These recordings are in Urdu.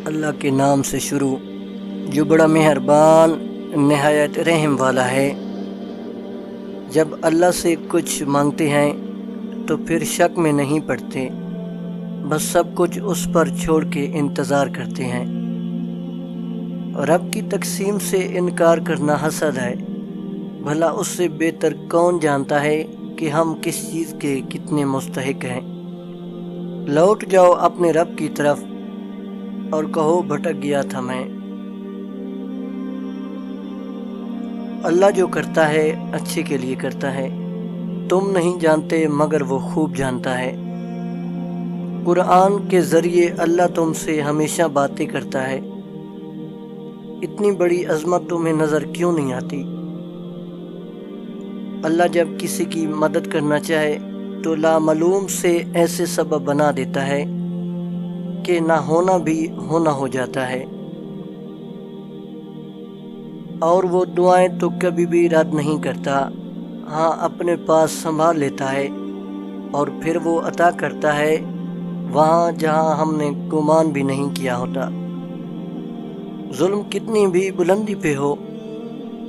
اللہ کے نام سے شروع جو بڑا مہربان نہایت رحم والا ہے۔ جب اللہ سے کچھ مانگتے ہیں تو پھر شک میں نہیں پڑتے، بس سب کچھ اس پر چھوڑ کے انتظار کرتے ہیں۔ رب کی تقسیم سے انکار کرنا حسد ہے، بھلا اس سے بہتر کون جانتا ہے کہ ہم کس چیز کے کتنے مستحق ہیں۔ لوٹ جاؤ اپنے رب کی طرف اور کہو بھٹک گیا تھا میں۔ اللہ جو کرتا ہے اچھے کے لیے کرتا ہے، تم نہیں جانتے مگر وہ خوب جانتا ہے۔ قرآن کے ذریعے اللہ تم سے ہمیشہ باتیں کرتا ہے، اتنی بڑی عظمت تمہیں نظر کیوں نہیں آتی؟ اللہ جب کسی کی مدد کرنا چاہے تو لامعلوم سے ایسے سبب بنا دیتا ہے کہ نہ ہونا بھی ہونا ہو جاتا ہے، اور وہ دعائیں تو کبھی بھی رد نہیں کرتا، ہاں اپنے پاس سنبھال لیتا ہے، اور پھر وہ عطا کرتا ہے وہاں جہاں ہم نے گمان بھی نہیں کیا ہوتا۔ ظلم کتنی بھی بلندی پہ ہو،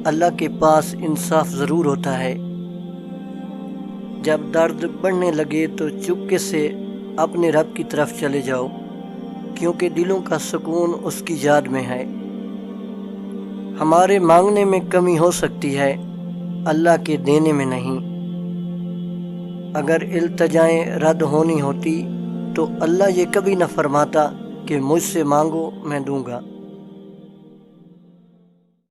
اللہ کے پاس انصاف ضرور ہوتا ہے۔ جب درد بڑھنے لگے تو چپکے سے اپنے رب کی طرف چلے جاؤ، کیونکہ دلوں کا سکون اس کی یاد میں ہے۔ ہمارے مانگنے میں کمی ہو سکتی ہے، اللہ کے دینے میں نہیں۔ اگر التجائیں رد ہونی ہوتی تو اللہ یہ کبھی نہ فرماتا کہ مجھ سے مانگو میں دوں گا۔